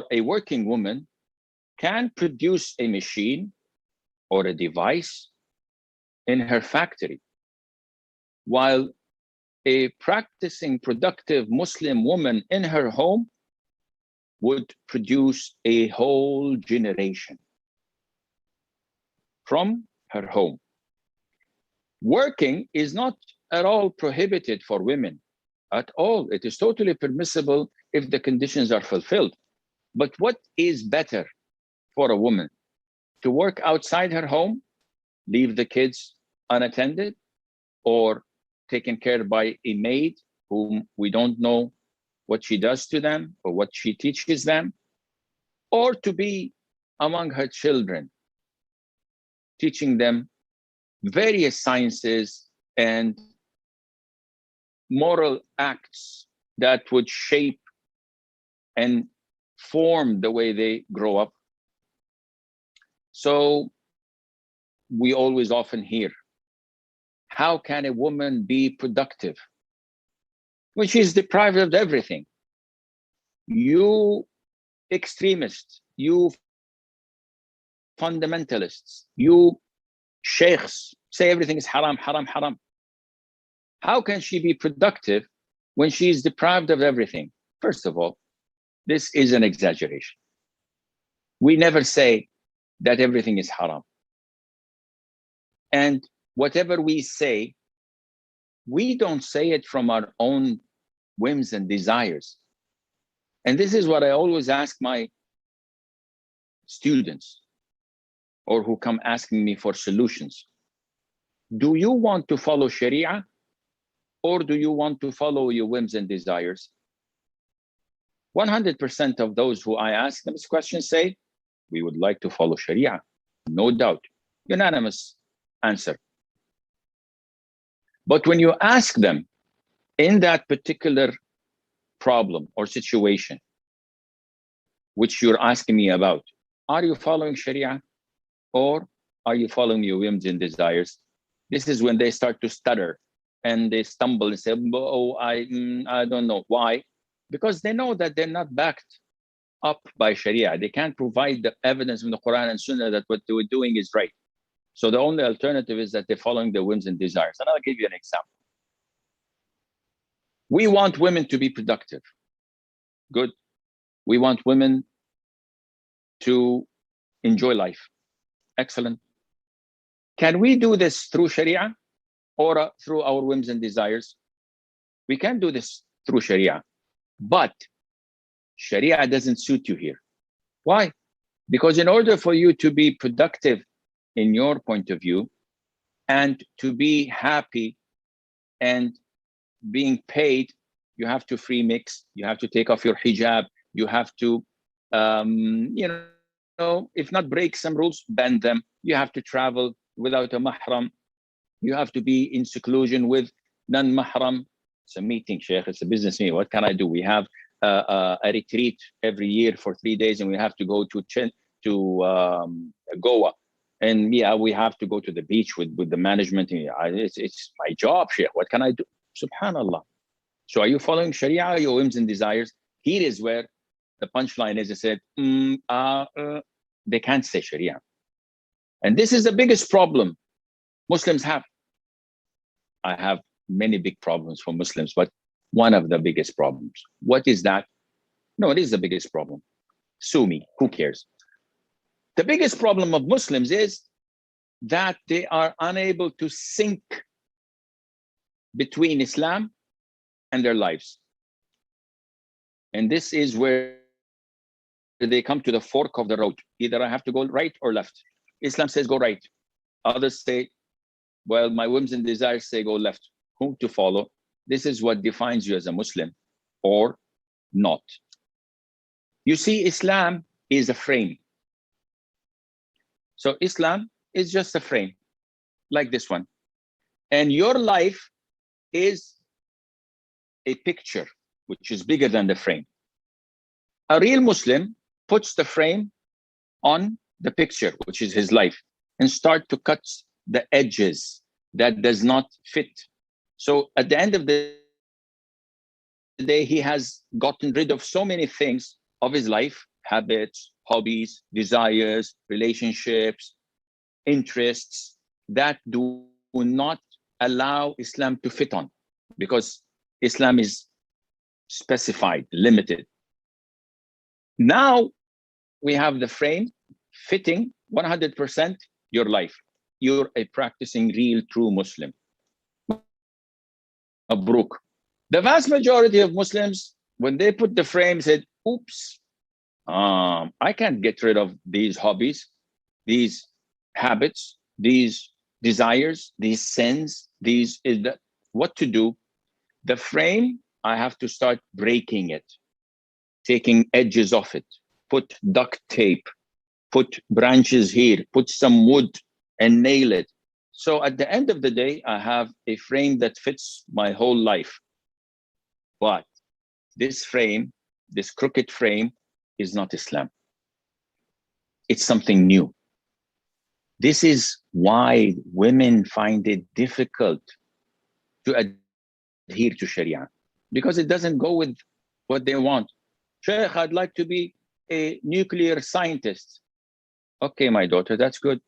or a working woman can produce a machine or a device in her factory, while a practicing productive Muslim woman in her home would produce a whole generation from her home. Working is not at all prohibited for women, at all. It is totally permissible if the conditions are fulfilled. But what is better for a woman? To work outside her home, leave the kids unattended, or taken care by a maid whom we don't know what she does to them or what she teaches them, or to be among her children, teaching them various sciences and moral acts that would shape and form the way they grow up. So we always often hear, how can a woman be productive when she's deprived of everything? You extremists, you fundamentalists, you sheikhs say everything is haram, haram, haram. How can she be productive when she's deprived of everything? First of all, this is an exaggeration. We never say that everything is haram. And whatever we say, we don't say it from our own whims and desires. And this is what I always ask my students, or who come asking me for solutions. Do you want to follow Sharia, or do you want to follow your whims and desires? 100% of those who I ask them this question say, we would like to follow Sharia, no doubt. Unanimous answer. But when you ask them in that particular problem or situation, which you're asking me about, are you following Sharia, or are you following your whims and desires? This is when they start to stutter and they stumble and say, oh, I don't know. Why? Because they know that they're not backed up by Sharia. They can't provide the evidence from the Quran and Sunnah that what they were doing is right. So the only alternative is that they're following their whims and desires. And I'll give you an example. We want women to be productive. Good. We want women to enjoy life. Excellent. Can we do this through Sharia or through our whims and desires? We can do this through Sharia, but Sharia doesn't suit you here. Why? Because in order for you to be productive in your point of view and to be happy and being paid, you have to free mix, you have to take off your hijab, you have to, if not break some rules, bend them. You have to travel without a mahram. You have to be in seclusion with non-mahram. It's a meeting, Sheikh, it's a business meeting. What can I do? We have a retreat every year for 3 days, and we have to go to Goa. And yeah, we have to go to the beach with the management. It's my job, Sheikh. What can I do? Subhanallah. So are you following Sharia or your whims and desires? Here is where the punchline is. They said, they can't say Sharia. And this is the biggest problem Muslims have. I have many big problems for Muslims, but one of the biggest problems. What is that? No, it is the biggest problem. Sue me, who cares? The biggest problem of Muslims is that they are unable to sync between Islam and their lives. And this is where they come to the fork of the road. Either I have to go right or left. Islam says go right. Others say, well, my whims and desires say go left. Whom to follow? This is what defines you as a Muslim or not. You see, Islam is a frame. So Islam is just a frame, like this one. And your life is a picture, which is bigger than the frame. A real Muslim puts the frame on the picture, which is his life, and start to cut the edges that does not fit. So at the end of the day, he has gotten rid of so many things of his life habits, hobbies, desires, relationships, interests that do not allow Islam to fit on, because Islam is specified, limited. Now we have the frame fitting 100% your life. You're a practicing real true Muslim. Mabruk. The vast majority of Muslims, when they put the frame, said, oops, I can't get rid of these hobbies, these habits, these desires, these sins, these is that what to do. The frame, I have to start breaking it, taking edges off it, put duct tape, put branches here, put some wood and nail it. So at the end of the day, I have a frame that fits my whole life. But this frame, this crooked frame, is not Islam. It's something new. This is why women find it difficult to adhere to Sharia, because it doesn't go with what they want. Sheikh, I'd like to be a nuclear scientist. Okay, my daughter, that's good.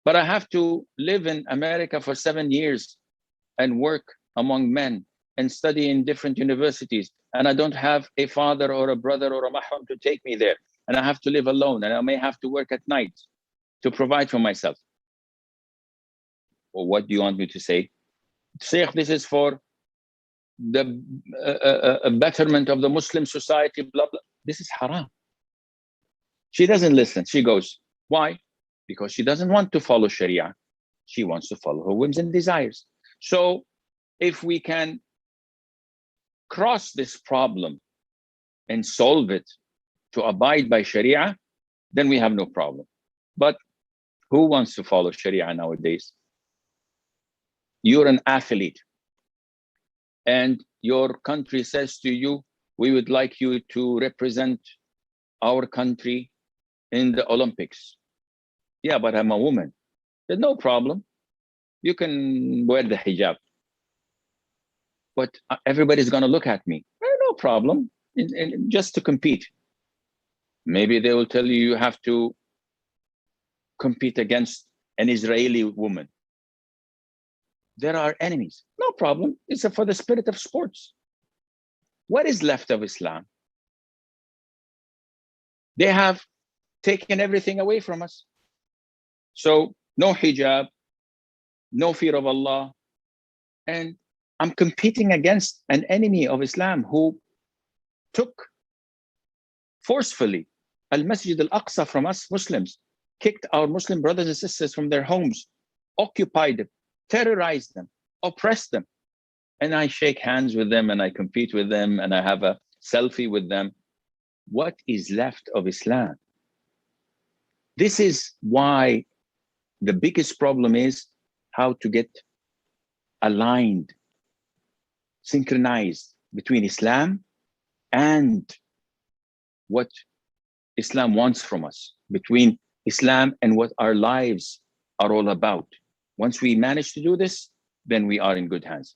But I have to live in America for 7 years and work among men and study in different universities. And I don't have a father or a brother or a mahram to take me there. And I have to live alone, and I may have to work at night to provide for myself. Well, what do you want me to say? Sheikh, this is for the betterment of the Muslim society, blah, blah. This is haram. She doesn't listen. She goes, why? Because she doesn't want to follow Sharia. She wants to follow her whims and desires. So if we can cross this problem and solve it to abide by Sharia, then we have no problem. But who wants to follow Sharia nowadays? You're an athlete, and your country says to you, we would like you to represent our country in the Olympics. Yeah, but I'm a woman. There's no problem. You can wear the hijab. But everybody's going to look at me. No problem, just to compete. Maybe they will tell you you have to compete against an Israeli woman. There are enemies. No problem. It's for the spirit of sports. What is left of Islam? They have taken everything away from us. So no hijab, no fear of Allah. And I'm competing against an enemy of Islam who took forcefully Al-Masjid Al-Aqsa from us Muslims, kicked our Muslim brothers and sisters from their homes, occupied them, terrorized them, oppressed them. And I shake hands with them and I compete with them and I have a selfie with them. What is left of Islam? This is why the biggest problem is how to get aligned, synchronized between Islam and what Islam wants from us, between Islam and what our lives are all about. Once we manage to do this, then we are in good hands.